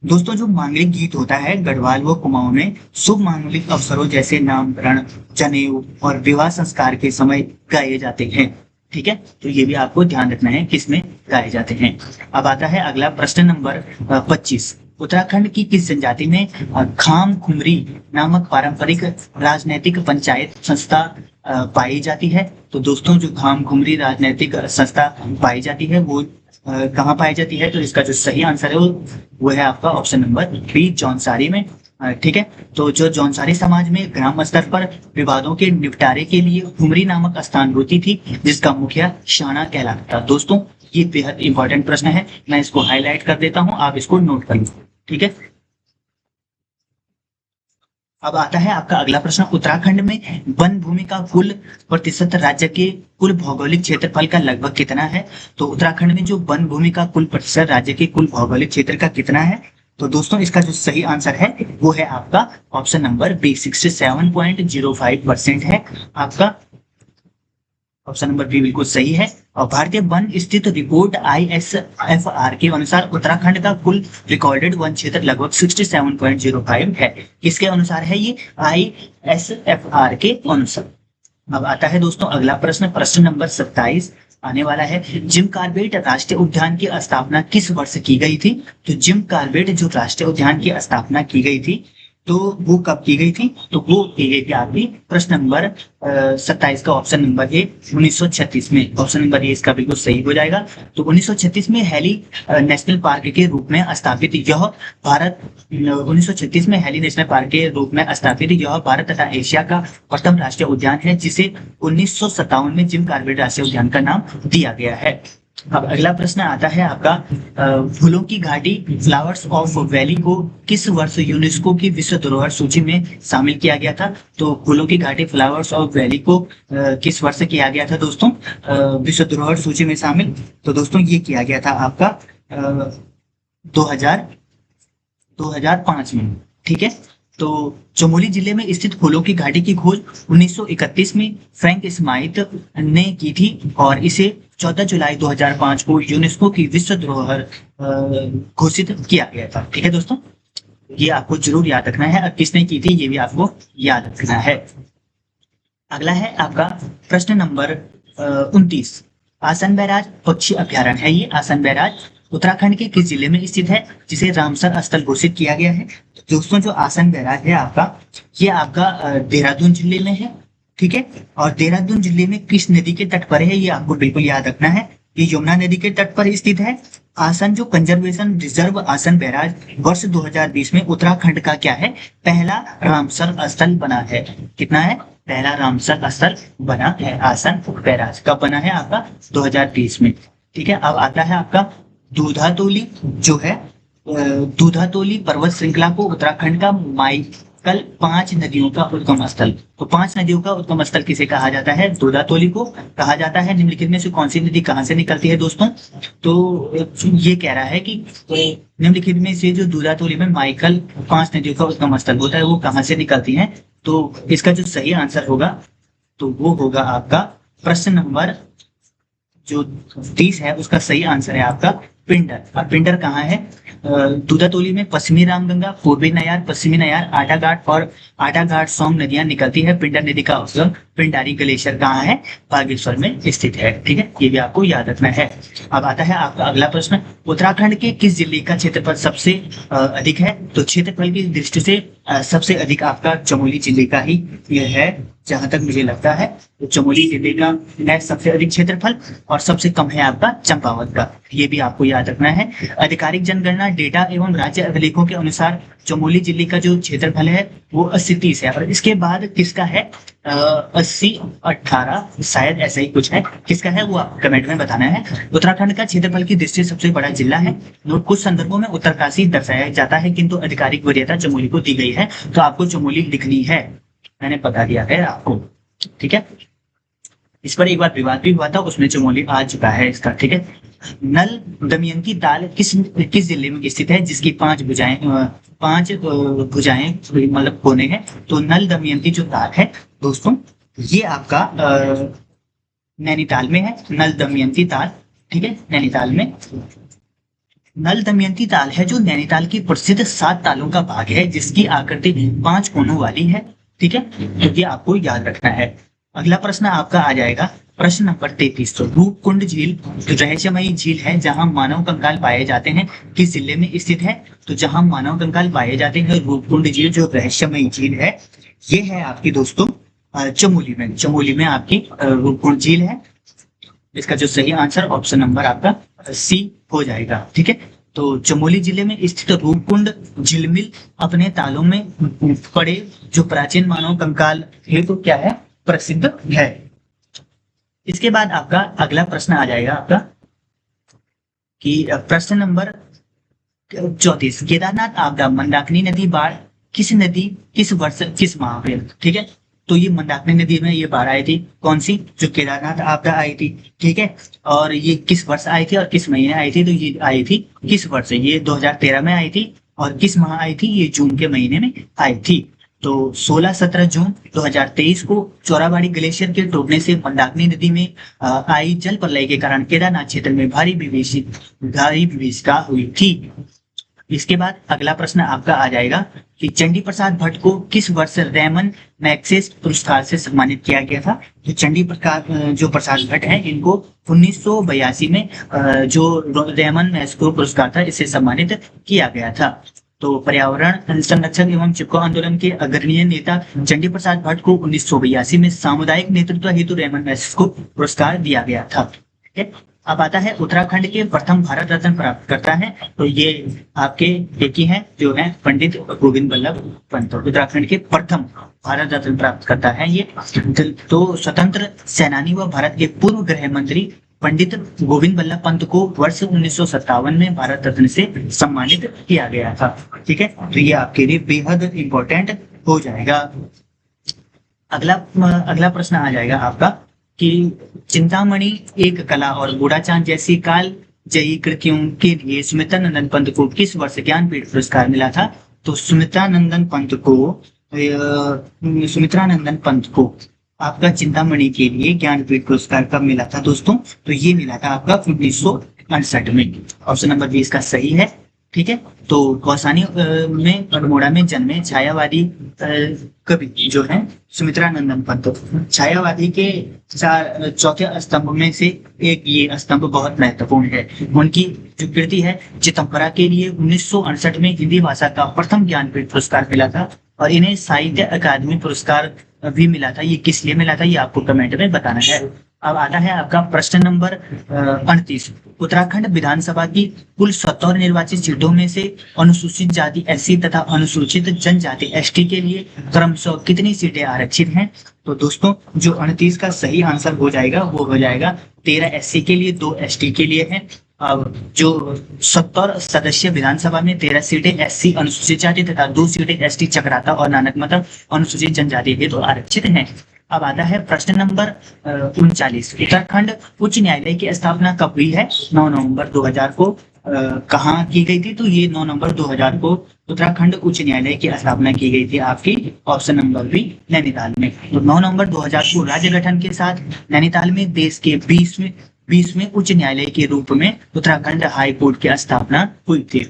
दोस्तों जो मांगलिक गीत होता है गढ़वाल व कुमाऊं में शुभ मांगलिक अवसरों जैसे नामकरण, जनेऊ और विवाह संस्कार के समय गाए जाते हैं, ठीक है, तो ये भी आपको ध्यान रखना है किसमें गाए जाते हैं। अब आता है अगला प्रश्न नंबर 25। उत्तराखंड की किस जनजाति में खाम खुमरी नामक पारंपरिक राजनैतिक पंचायत संस्था पाई जाती है? तो दोस्तों जो खाम खुमरी राजनैतिक संस्था पाई जाती है वो कहाँ पाई जाती है? तो इसका जो सही आंसर है वो है आपका ऑप्शन नंबर बी, जौनसारी में, ठीक है। तो जो जौनसारी समाज में ग्राम स्तर पर विवादों के निपटारे के लिए खुमरी नामक स्थान होती थी, जिसका मुखिया शाना कहलाता था। दोस्तों ये बेहद इंपॉर्टेंट प्रश्न है, मैं इसको हाईलाइट कर देता हूं, आप इसको नोट कर लीजिए, ठीक है। अब आता है आपका अगला प्रश्न, उत्तराखंड में वन भूमि का कुल प्रतिशत राज्य के कुल भौगोलिक क्षेत्रफल का लगभग कितना है? तो उत्तराखंड में जो वन भूमि का कुल प्रतिशत राज्य के कुल भौगोलिक क्षेत्र का कितना है? तो दोस्तों इसका जो सही आंसर है वो है आपका ऑप्शन नंबर बी, 67.05% है आपका ऑप्शन नंबर बी बिल्कुल सही है। और भारतीय वन स्थित रिपोर्ट ISFR के अनुसार उत्तराखंड का कुल रिकॉर्डेड वन क्षेत्र लगभग 67.05 है। किसके अनुसार है ये? ISFR के अनुसार। अब आता है दोस्तों अगला प्रश्न, प्रश्न नंबर 27 आने वाला है, जिम कॉर्बेट राष्ट्रीय उद्यान की स्थापना किस वर्ष की गई थी? तो जिम कॉर्बेट जो राष्ट्रीय उद्यान की स्थापना की गई थी तो वो कब की गई थी? तो वो की गई थी आपकी प्रश्न नंबर 27 का ऑप्शन नंबर ए 1936 में। ऑप्शन नंबर ए इसका बिल्कुल सही हो जाएगा। तो 1936 में हैली नेशनल पार्क के रूप में स्थापित यह भारत 1936 में हैली नेशनल पार्क के रूप में स्थापित यह भारत तथा एशिया का प्रथम राष्ट्रीय उद्यान है, जिसे 1957 में जिम कॉर्बेट राष्ट्रीय उद्यान का नाम दिया गया है। अब अगला प्रश्न आता है आपका, फूलों की घाटी फ्लावर्स ऑफ वैली को किस वर्ष यूनेस्को की विश्व धरोहर सूची में शामिल किया गया था? तो फूलों की घाटी फ्लावर्स ऑफ वैली को किस वर्ष किया गया था दोस्तों विश्व धरोहर सूची में शामिल? तो दोस्तों ये किया गया था आपका 2005 में, ठीक है। तो चमोली जिले में स्थित फूलों की घाटी की खोज 1931 में फ्रैंक स्माइथ ने की थी और इसे 14 जुलाई 2005 को यूनेस्को की विश्व धरोहर घोषित किया गया था, ठीक है दोस्तों। ये आपको जरूर याद रखना है, अब किसने की थी ये भी आपको याद रखना है। अगला है आपका प्रश्न नंबर 29, आसन बैराज पक्षी अभ्यारण्य है ये। आसन बैराज उत्तराखंड के किस जिले में स्थित है जिसे रामसर स्थल घोषित किया गया है? तो दोस्तों जो आसन बैराज है आपका ये आपका देहरादून जिले में है, ठीक है। और देहरादून जिले में किस नदी के तट पर है ये आपको बिल्कुल याद रखना है, ये यमुना नदी के तट पर स्थित है। आसन जो कंजर्वेशन रिजर्व आसन बैराज वर्ष 2020 में उत्तराखंड का क्या है? पहला रामसर स्थल बना है। कितना है? पहला रामसर स्थल बना है आसन बैराज। कब बना है आपका? 2020 में, ठीक है। अब आता है आपका दूधातोली जो है दूधातोली पर्वत श्रृंखला को उत्तराखंड का माइकल 5 नदियों का उद्गम स्थल, तो 5 नदियों का उद्गम स्थल किसे कहा जाता है? दूधातोली को कहा जाता है। निम्नलिखित में से कौन सी नदी कहाँ से निकलती है दोस्तों? तो ये कह रहा है कि निम्नलिखित में से जो दूधातोली में माइकल 5 नदियों का उद्गम स्थल होता है वो कहाँ से निकलती है? तो इसका जो सही आंसर होगा तो वो होगा आपका प्रश्न नंबर जो 30 है, उसका सही आंसर है आपका पिंडर। और पिंडर कहाँ है? दूधातोली में पश्चिमी रामगंगा, पूर्वी नयार, पश्चिमी नयार, आटाघाट और आटाघाट सोम नदियां निकलती है। पिंडर नदी का उद्गम पिंडारी ग्लेशियर कहाँ है? बागेश्वर में स्थित है। ठीक है, ये भी आपको याद रखना है। अब आता है आपका अगला प्रश्न, उत्तराखंड के किस जिले का क्षेत्रफल सबसे अधिक है? तो क्षेत्रफल की दृष्टि से सबसे अधिक आपका चमोली जिले का ही यह है, जहां तक मुझे लगता है। तो चमोली जिले का है सबसे अधिक क्षेत्रफल और सबसे कम है आपका चंपावत का, ये भी आपको याद रखना है। आधिकारिक जनगणना डेटा एवं राज्य अभिलेखों के अनुसार चमोली जिले का जो क्षेत्रफल है वो 80-30 है। और इसके बाद किसका है? 80-18 शायद ऐसा ही कुछ है। किसका है वो आप कमेंट में बताना है। उत्तराखंड का क्षेत्रफल की दृष्टि से सबसे बड़ा जिला है। कुछ संदर्भों में उत्तरकाशी दर्शाया जाता है, किंतु आधिकारिक वरीयता चमोली को दी गई है, तो आपको चमोली लिखनी है। मैंने बता दिया है आपको, ठीक है। इस पर एक बार विवाद भी हुआ था, उसमें चमोली आ चुका है इसका, ठीक है। नल दमयंती ताल किस जिले में स्थित है, जिसकी 5 भुजाएं मतलब कोने हैं? तो नल दमयंती जो ताल है दोस्तों, ये आपका नैनीताल में है। नल दमयंती ताल, ठीक है, नैनीताल में। नल दमयंती ताल है जो नैनीताल की प्रसिद्ध 7 तालों का भाग है, जिसकी आकृति 5 कोनों वाली है, ठीक है। तो ये आपको याद रखना है। अगला प्रश्न आपका आ जाएगा प्रश्न नंबर 33। तो रूपकुंड झील रहस्यमयी झील है जहां मानव कंकाल पाए जाते हैं, किस जिले में स्थित है? तो जहां मानव कंकाल पाए जाते हैं, रूपकुंड झील जो रहस्यमयी झील है, ये है आपकी दोस्तों चमोली में। चमोली में आपकी रूपकुंड झील है। इसका जो सही आंसर ऑप्शन नंबर आपका सी हो जाएगा, ठीक है। तो चमोली जिले में स्थित रूपकुंड झिलमिल अपने तालों में पड़े जो प्राचीन मानव कंकाल है तो क्या है? प्रसिद्ध है। इसके बाद आपका अगला प्रश्न आ जाएगा आपका कि प्रश्न नंबर 34, केदारनाथ आपदा मंदाकिनी नदी बाढ़ किस वर्ष किस माह में? ठीक है, तो ये मंदाकिनी नदी में ये बाढ़ आई थी, कौन सी? जो केदारनाथ आपदा आई थी, ठीक है। और ये किस वर्ष आई थी और किस महीने आई थी? तो ये आई थी किस वर्ष? ये 2013 में आई थी। और किस माह आई थी? ये जून के महीने में आई थी। तो 16-17 जून 2023 को चोराबाड़ी ग्लेशियर के टूटने से मंदाकिनी नदी में आई जल प्रलय के कारण केदारनाथ क्षेत्र में भारी विभीषिका हुई थी। इसके बाद अगला प्रश्न आपका आ जाएगा कि चंडी प्रसाद भट्ट को किस वर्ष रेमन मैग्सेसे पुरस्कार से सम्मानित किया गया था? तो चंडी प्रसाद भट्ट है, इनको 1982 में जो रेमन मैग्सेसे पुरस्कार था, इसे सम्मानित किया गया था। तो पर्यावरण संरक्षण एवं चिपको आंदोलन के अग्रणीय नेता चंडी प्रसाद भट्ट को 1982 में सामुदायिक नेतृत्व हेतु रेमन मैग्सेसे को पुरस्कार दिया गया था, ठीक है। अब आता है उत्तराखंड के प्रथम भारत रत्न प्राप्त करता है, तो ये आपके एक ही है जो है पंडित गोविंद बल्लभ पंत। उत्तराखंड के प्रथम भारत रत्न प्राप्त करता है ये। तो स्वतंत्र सेनानी व भारत के पूर्व गृह मंत्री पंडित गोविंद बल्लभ पंत को वर्ष 1957 में भारत रत्न से सम्मानित किया गया था, ठीक है। तो ये आपके लिए बेहद इंपॉर्टेंट हो जाएगा। अगला प्रश्न आ जाएगा आपका कि चिंतामणि एक कला और बूढ़ा चांद जैसी काल जयी कृतियों के लिए सुमित्रा नंदन पंत को किस वर्ष ज्ञानपीठ पुरस्कार मिला था? तो सुमित्रा नंदन पंत को आपका चिंतामणि के लिए ज्ञानपीठ पुरस्कार कब मिला था दोस्तों? तो ये मिला था आपका 1968 में। ऑप्शन नंबर 20 का सही है, ठीक है। तो कौसानी में अल्मोड़ा में जन्मे छायावादी कवि जो है सुमित्रा नंदन पंत, छायावादी के चौथे स्तंभ में से एक ये स्तंभ बहुत महत्वपूर्ण है। उनकी जो कृति है चिदंबरा के लिए 1968 में हिंदी भाषा का प्रथम ज्ञानपीठ पुरस्कार मिला था और इन्हें साहित्य अकादमी पुरस्कार भी मिला था। ये किस लिए मिला था ये आपको कमेंट में बताना है। अब आता है आपका प्रश्न नंबर 38। उत्तराखंड विधानसभा की कुल 70 निर्वाचित सीटों में से अनुसूचित जाति SC तथा अनुसूचित जनजाति ST के लिए क्रमशः कितनी सीटें आरक्षित हैं? तो दोस्तों जो 38 का सही आंसर हो जाएगा वो हो जाएगा 13 SC के लिए, 2 ST के लिए है। अब जो 70 सदस्य विधानसभा में 13 सीटें एससी अनुसूचित जाति तथा 2 सीटें एसटी चक्राता और नानकमता अनुसूचित जनजाति हेतु आरक्षित हैं। अब आता है प्रश्न नंबर 39। उत्तराखंड उच्च न्यायालय की स्थापना कब हुई है? 9 नवंबर 2000 को। कहाँ की गई थी? तो ये 9 नवंबर 2000 को उत्तराखंड उच्च न्यायालय की स्थापना की गई थी आपकी ऑप्शन नंबर बी नैनीताल में। तो 9 नवंबर 2000 को राज्य गठन के साथ नैनीताल में देश के 20वें उच्च न्यायालय के रूप में उत्तराखंड हाई कोर्ट की स्थापना हुई थी।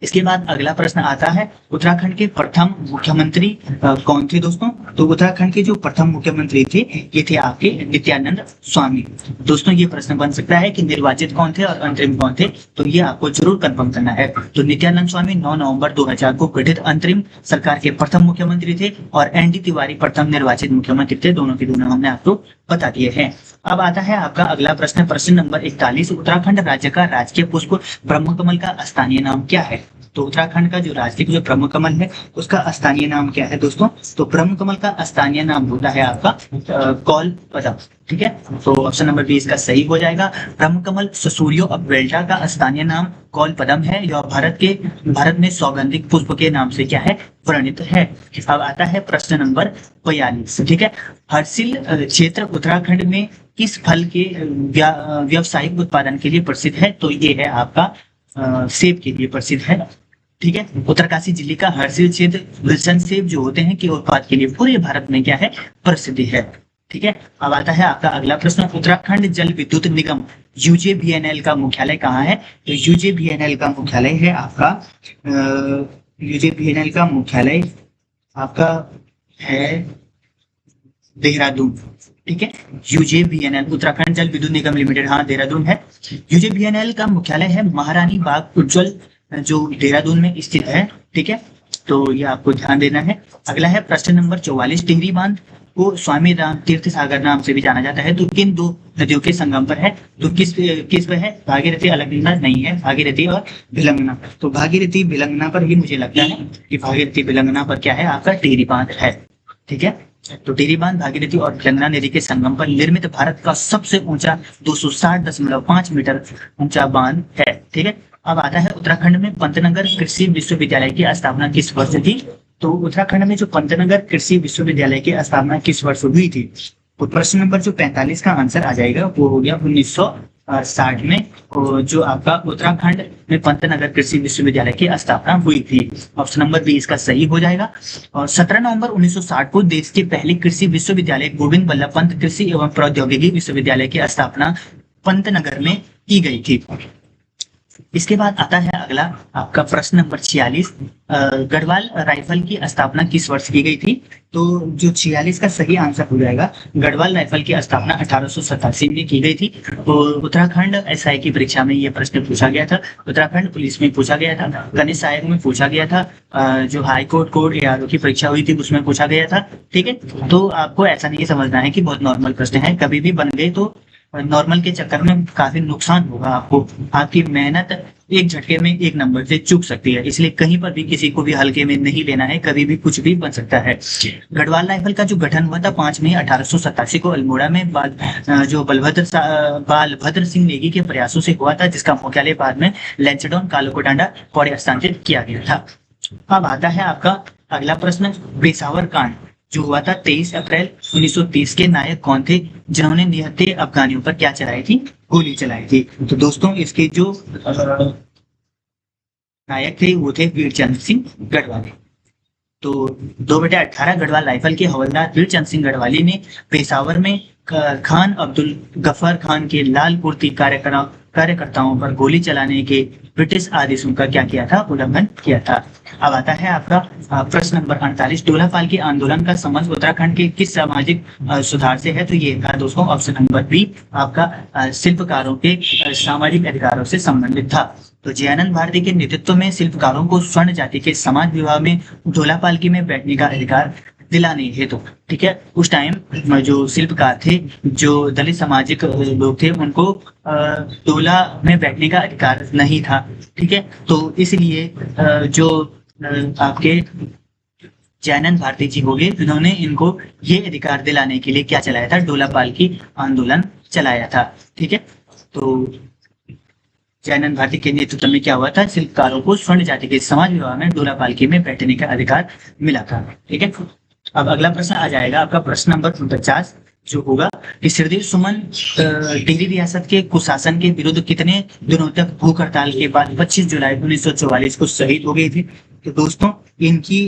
इसके बाद अगला प्रश्न आता है, उत्तराखंड के प्रथम मुख्यमंत्री कौन थे दोस्तों? तो उत्तराखंड के जो प्रथम मुख्यमंत्री थे ये थे आपके नित्यानंद स्वामी। दोस्तों ये प्रश्न बन सकता है कि निर्वाचित कौन थे और अंतरिम कौन थे, तो ये आपको जरूर कंफर्म करना है। तो नित्यानंद स्वामी 9 नवंबर 2000 को गठित अंतरिम सरकार के प्रथम मुख्यमंत्री थे और एनडी तिवारी प्रथम निर्वाचित मुख्यमंत्री थे। दोनों के दोनों हमने आपको बता दिए हैं। अब आता है आपका अगला प्रश्न, प्रश्न नंबर 41। उत्तराखंड राज्य का राजकीय पुष्प ब्रह्मकमल का स्थानीय नाम क्या है? तो उत्तराखंड का जो राजकीय जो ब्रह्मकमल है उसका स्थानीय नाम क्या है दोस्तों? तो ब्रह्मकमल का स्थानीय नाम होता है आपका कौल पदम। ठीक है, तो ऑप्शन नंबर 20 का सही हो जाएगा। ब्रह्मकमल ससूरियो अबेल्टा का स्थानीय नाम कौल पदम है। यह भारत में सौगंधिक पुष्प के नाम से क्या है? वर्णित है। अब आता है प्रश्न नंबर 42। ठीक है, हर्सिल क्षेत्र उत्तराखंड में किस फल के व्यावसायिक उत्पादन के लिए प्रसिद्ध है? तो ये है आपका सेब के लिए प्रसिद्ध है। ठीक है, उत्तरकाशी जिले का हर्सिल क्षेत्र विल्सन सेब जो होते हैं के उत्पाद के लिए पूरे भारत में क्या है? प्रसिद्ध है। ठीक है, अब आता है आपका अगला प्रश्न, उत्तराखंड जल विद्युत निगम यूजेबीएनएल का मुख्यालय कहाँ है? तो यूजेबीएनएल का मुख्यालय है आपका यूजेबीएनएल का मुख्यालय आपका है देहरादून। ठीक है, यूजेबीएनएल उत्तराखंड जल विद्युत निगम लिमिटेड, हाँ देहरादून है। यूजेबीएनएल का मुख्यालय है महारानी बाग उज्जवल जो देहरादून में स्थित है। ठीक है, तो ये आपको ध्यान देना है। अगला है प्रश्न नंबर 44। टिहरी बांध को स्वामी राम तीर्थ सागर नाम से भी जाना जाता है, तो किन दो नदियों के संगम पर है? तो किस पे है? भागीरथी अलकनंदा नहीं है, भागीरथी और भिलंगना। तो भागीरथी भिलंगना पर ही मुझे लगता है कि भागीरथी भिलंगना पर क्या है? आपका टिहरी बांध है। ठीक है, तो टिहरी बांध भागीरथी और भिलंगना नदी के संगम पर निर्मित भारत का सबसे ऊंचा 260.5 मीटर ऊंचा बांध है। ठीक है, अब आता है उत्तराखंड में पंतनगर कृषि विश्वविद्यालय की स्थापना किस वर्ष थी? तो उत्तराखंड में जो पंतनगर कृषि विश्वविद्यालय की स्थापना किस वर्ष हुई थी? तो प्रश्न नंबर जो 45 का आंसर आ जाएगा वो हो गया 1960 में, जो आपका उत्तराखंड में पंतनगर कृषि विश्वविद्यालय की स्थापना हुई थी। ऑप्शन नंबर 20 का सही हो जाएगा। और 17 नवंबर 1960 को देश के पहले कृषि विश्वविद्यालय गोविंद बल्लभ पंत कृषि एवं प्रौद्योगिकी विश्वविद्यालय की स्थापना पंतनगर में की गई थी। इसके बाद आता है अगला आपका प्रश्न नंबर 46। गढ़वाल राइफल की स्थापना किस वर्ष की गई थी? तो जो 46 का सही आंसर हो जाएगा, गढ़वाल राइफल की स्थापना 1887 में की गई थी। तो उत्तराखंड एसआई की परीक्षा में ये प्रश्न पूछा गया था, उत्तराखंड पुलिस में पूछा गया था, कनिष्ठ सहायक में पूछा गया था, जो हाई कोर्ट कोड एआरओ की परीक्षा हुई थी उसमें पूछा गया था। ठीक है, तो आपको ऐसा नहीं समझना है कि बहुत नॉर्मल प्रश्न है, कभी भी बन गए तो नॉर्मल के चक्कर में काफी नुकसान होगा आपको, आपकी मेहनत एक झटके में एक नंबर से चूक सकती है, इसलिए कहीं पर भी किसी को भी हल्के में नहीं लेना है, कभी भी कुछ भी बन सकता है। गढ़वाल राइफल का जो गठन हुआ था 5 मई 1887 को अल्मोड़ा में बालभद्र सिंह नेगी के प्रयासों से हुआ था, जिसका मुख्यालय बाद में लैंसडाउन कालाकोटांडा पौड़ी स्थानांतरित किया गया था। अब आता है आपका अगला प्रश्न, पेशावर कांड जो हुआ था 23 अप्रैल 1930 के नायक कौन थे जिन्होंने निहत्थे अफगानियों पर क्या चलाई थी? गोली चलाई थी। तो दोस्तों इसके जो नायक थे वो थे वीरचंद सिंह गढ़वाली। तो 2/18 गढ़वाल राइफल के हवलदार वीरचंद सिंह गढ़वाली ने पेशावर में खान अब्दुल गफर खान के लाल कुर्ती कार्यकर्ताओं पर गोली चलाने के ब्रिटिश आदेशों का क्या किया था? उल्लंघन किया था। अब आता है आपका प्रश्न नंबर 48। डोलापाल के आंदोलन का संबंध उत्तराखंड के किस सामाजिक सुधार से है? तो ये था दोस्तों ऑप्शन नंबर बी आपका शिल्पकारों के सामाजिक अधिकारों से संबंधित था। तो जयानंद भारती के नेतृत्व में शिल्पकारों को स्वर्ण जाति के समाज विवाह में डोलापालकी में बैठने का अधिकार दिलाने हेतु, ठीक है, उस टाइम जो शिल्पकार थे, जो दलित सामाजिक लोग थे, उनको डोला में बैठने का अधिकार नहीं था। ठीक है, तो इसलिए जो आपके जयानंद भारती जी हो गए, उन्होंने इनको ये अधिकार दिलाने के लिए क्या चलाया था? डोलापालकी आंदोलन चलाया था। ठीक है, तो जयनंद भारती के नेतृत्व में क्या हुआ था, शिल्पकारों को स्वर्ण जाति के समाज विवाह में डोला पालकी में बैठने का अधिकार मिला था। ठीक है, अब अगला प्रश्न आ जाएगा आपका प्रश्न नंबर 49 जो होगा कि श्रीदेव सुमन टिहरी रियासत के कुशासन के विरुद्ध कितने दिनों तक भूख हड़ताल के बाद 25 जुलाई 1944 को शहीद हो गई थी। तो दोस्तों इनकी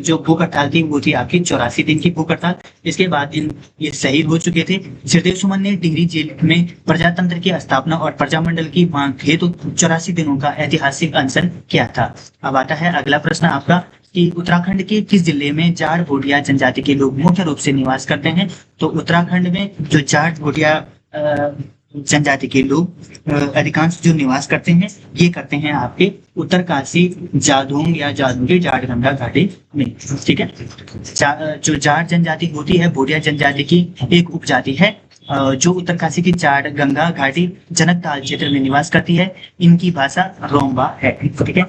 जो भूख हड़ताल थी वो थी आपकी 84 दिन की भूख हड़ताल। इसके बाद ये शहीद हो चुके थे। श्रीदेव सुमन ने टिहरी जेल में प्रजातंत्र की स्थापना और प्रजामंडल की मांग हेतु 84 दिनों का ऐतिहासिक अनशन किया था। अब आता है अगला प्रश्न आपका कि उत्तराखंड के किस जिले में जाट भोटिया जनजाति के लोग मुख्य रूप से निवास करते हैं। तो उत्तराखंड में जो जाट भोटिया जनजाति के लोग अधिकांश जो निवास करते हैं ये करते हैं आपके उत्तरकाशी, जादोंग या जादूंगी, जाट गंगा घाटी में। ठीक है, जो जाट जनजाति होती है भोटिया जनजाति की एक उपजाति है जो उत्तरकाशी की जाट गंगा घाटी जनक ताल क्षेत्र में निवास करती है। इनकी भाषा रोम्बा है। ठीक है,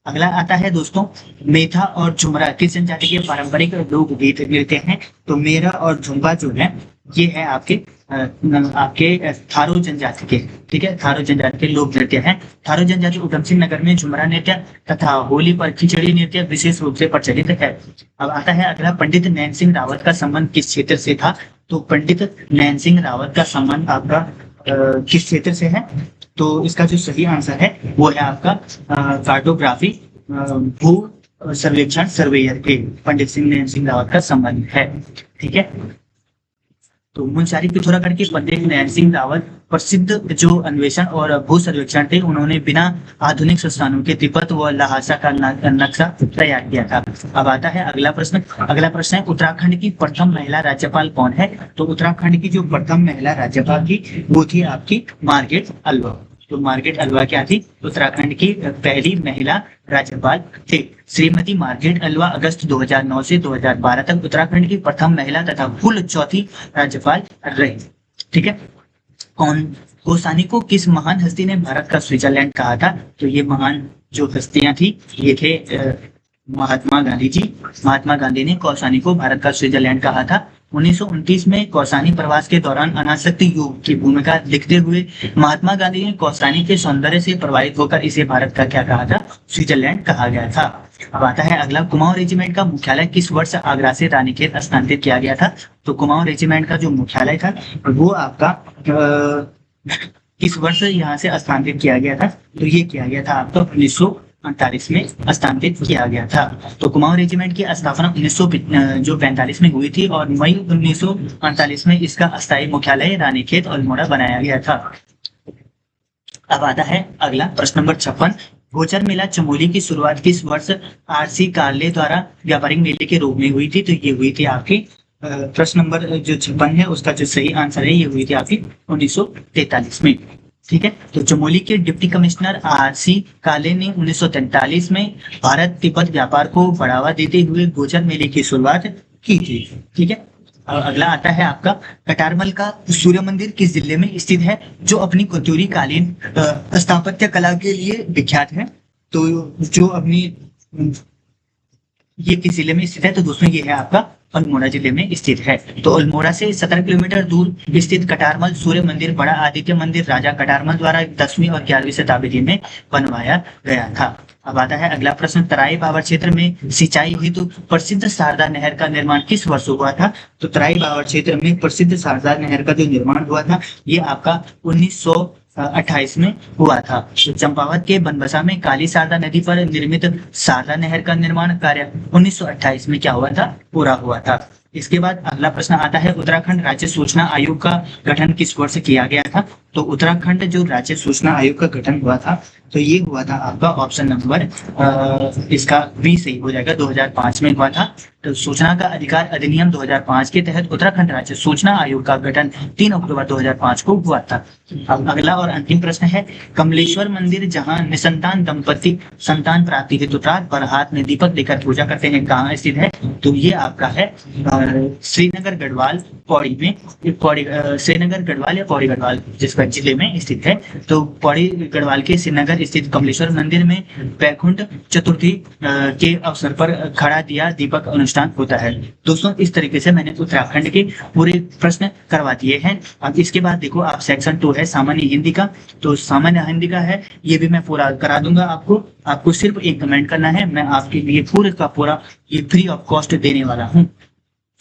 अगला आता है दोस्तों मेथा और झुमरा किस जनजाति के पारंपरिक लोकगीत नृत्य हैं। तो मेरा और झुमरा जो है ये है आपके थारू जनजाति के। ठीक है, थारू जनजाति के लोक नृत्य हैं। थारू जनजाति उधम सिंह नगर में झुमरा नृत्य तथा होली पर खिचड़ी नृत्य विशेष रूप से प्रचलित है। अब आता है अगला पंडित नैन सिंह रावत का संबंध किस क्षेत्र से था। तो पंडित नैन सिंह रावत का संबंध आपका किस क्षेत्र से है। तो इसका जो सही आंसर है वो है आपका कार्टोग्राफी भू सर्वेक्षण सर्वेयर के पंडित नैन सिंह रावत का संबंध है। ठीक है, तो मुंशियारी पिथौरागढ़ के पंडित नैन सिंह रावत प्रसिद्ध जो अन्वेषण और भू सर्वेक्षण थे। उन्होंने बिना आधुनिक संस्थानों के तिब्बत व लहासा का नक्शा तैयार किया था। अब आता है अगला प्रश्न। अगला प्रश्न है उत्तराखंड की प्रथम महिला राज्यपाल कौन है। तो उत्तराखंड की जो प्रथम महिला राज्यपाल थी वो थी आपकी मार्गरेट अल्वा। तो मार्गरेट अल्वा क्या थी, उत्तराखंड की पहली महिला राज्यपाल थी। श्रीमती मार्गरेट अल्वा अगस्त 2009 से 2012 तक उत्तराखंड की प्रथम महिला तथा कुल चौथी राज्यपाल रही। ठीक है, कोसानी को किस महान हस्ती ने भारत का स्विट्जरलैंड कहा था। तो ये महान जो हस्तियां थी ये थे महात्मा गांधी जी। महात्मा गांधी ने कौसानी को भारत का स्विट्जरलैंड कहा था। 1929 में कौसानी प्रवास के दौरान अनासक्ति योग की भूमिका लिखते हुए महात्मा गांधी ने कौसानी के सौंदर्य से प्रभावित होकर इसे भारत का क्या कहा था, स्विट्जरलैंड कहा गया था। अब आता है अगला, कुमाऊं रेजिमेंट का मुख्यालय किस वर्ष आगरा से रानीखेत स्थानांतरित किया गया था। तो कुमाऊं रेजिमेंट का जो मुख्यालय था वो आपका किस वर्ष यहाँ से स्थानांतरित किया गया था। तो ये किया गया था आपका 1948 में स्थानांतरित किया गया था। तो कुमाऊं रेजिमेंट की स्थापना 1945 में हुई थी और मई 1948 में इसका अस्थायी मुख्यालय रानीखेत अल्मोड़ा बनाया गया था। अब आता है अगला प्रश्न नंबर 56। गोचर मेला चमोली की शुरुआत किस वर्ष आरसी कार्ले द्वारा व्यापारिक मेले के रूप में हुई थी। तो ये हुई थी आपकी प्रश्न नंबर जो 56 है उसका जो सही आंसर है ये हुई थी आपकी 1943 में। ठीक है, तो चमोली के डिप्टी कमिश्नर आरसी काले ने 1943 में भारत तिब्बत व्यापार को बढ़ावा देते हुए गोचर मेले की शुरुआत की थी। ठीक है, और अगला आता है आपका कटारमल का सूर्य मंदिर किस जिले में स्थित है जो अपनी कुतूरी कालीन स्थापत्य कला के लिए विख्यात है। तो जो अपनी ये किस जिले में स्थित है। तो दोस्तों ये है आपका अल्मोड़ा जिले में स्थित है। तो अल्मोड़ा से 17 किलोमीटर दूर स्थित कटारमल सूर्य मंदिर बड़ा आदित्य मंदिर राजा कटारमल द्वारा 10वीं और 11वीं शताब्दी में बनवाया गया था। अब आता है अगला प्रश्न, तराई बावर क्षेत्र में सिंचाई हेतु प्रसिद्ध शारदा नहर का निर्माण किस वर्ष हुआ था। तो तराई बावर क्षेत्र में प्रसिद्ध शारदा नहर का जो निर्माण हुआ था ये आपका 1928 में हुआ था। तो चंपावत के बनबसा में काली शारदा नदी पर निर्मित शारदा नहर का निर्माण कार्य 1928 में क्या हुआ था, पूरा हुआ था। इसके बाद अगला प्रश्न आता है, उत्तराखंड राज्य सूचना आयोग का गठन किस वर्ष किया गया था। तो उत्तराखंड जो राज्य सूचना आयोग का गठन हुआ था तो ये हुआ था आपका ऑप्शन नंबर इसका बी सही हो जाएगा, 2005 में हुआ था। तो सूचना का अधिकार अधिनियम 2005 के तहत उत्तराखंड राज्य सूचना आयोग का गठन 3 अक्टूबर 2005 को हुआ था। अब अगला और अंतिम प्रश्न है, कमलेश्वर मंदिर जहां निसंतान दंपति संतान प्राप्ति हेतु रात भर हाथ में दीपक लेकर पूजा करते हैं कहाँ स्थित है। तो ये आपका है श्रीनगर गढ़वाल पौड़ी में, श्रीनगर गढ़वाल या पौड़ी गढ़वाल जिसका जिले में स्थित है। तो पौड़ी गढ़वाल के श्रीनगर स्थित कमलेश्वर मंदिर में वैकुंठ चतुर्थी के अवसर पर खड़ा दिया दीपक अनुष्ठान होता है। दोस्तों इस तरीके से मैंने उत्तराखंड के पूरे प्रश्न करवा दिए हैं। अब इसके बाद देखो आप सेक्शन 2 है सामान्य हिंदी का, तो सामान्य हिंदी का है ये भी मैं पूरा करा दूंगा आपको सिर्फ एक कमेंट करना है। मैं आपके लिए पूरे का पूरा ये फ्री ऑफ कॉस्ट देने वाला हूँ।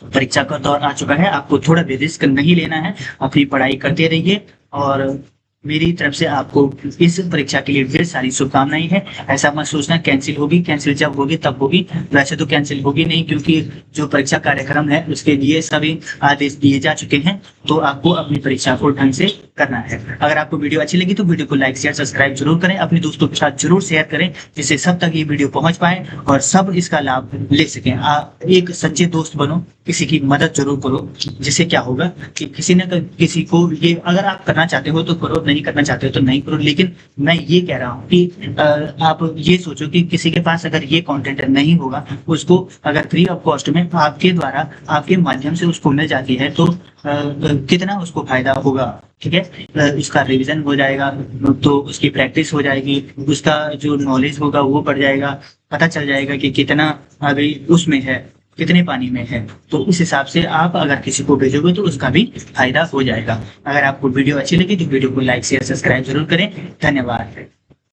परीक्षा का दौर आ चुका है, आपको थोड़ा भी रिस्क नहीं लेना है, अपनी पढ़ाई करते रहिए और मेरी तरफ से आपको इस परीक्षा के लिए ढेर सारी शुभकामनाएं हैं। ऐसा मत सोचना कैंसिल होगी, कैंसिल जब होगी तब होगी, वैसे तो कैंसिल होगी नहीं क्योंकि जो परीक्षा कार्यक्रम है उसके लिए सभी आदेश दिए जा चुके हैं। तो आपको अपनी परीक्षा को ढंग से करना है। अगर आपको वीडियो अच्छी लगी तो वीडियो को लाइक शेयर सब्सक्राइब जरूर करें, अपने दोस्तों के साथ जरूर शेयर करें जिससे सब तक ये वीडियो पहुंच पाए और सब इसका लाभ ले सकें। आप एक सच्चे दोस्त बनो, किसी की मदद जरूर करो, जिससे क्या होगा कि किसी न किसी को ये अगर आप करना चाहते हो तो करो, नहीं करना चाहते हो तो नहीं करो। लेकिन मैं ये कह रहा हूँ कि आप ये सोचो कि किसी के पास अगर ये कंटेंट नहीं होगा, उसको अगर फ्री ऑफ कॉस्ट में आपके द्वारा आपके माध्यम से उसको मिल जाती है तो कितना उसको फायदा होगा। ठीक है, उसका रिवीजन हो जाएगा, तो उसकी प्रैक्टिस हो जाएगी, उसका जो नॉलेज होगा वो बढ़ जाएगा, पता चल जाएगा कि कितना अभी उसमें है, कितने पानी में है। तो इस हिसाब से आप अगर किसी को भेजोगे तो उसका भी फायदा हो जाएगा। अगर आपको वीडियो अच्छी लगी तो वीडियो को लाइक शेयर सब्सक्राइब जरूर करें। धन्यवाद।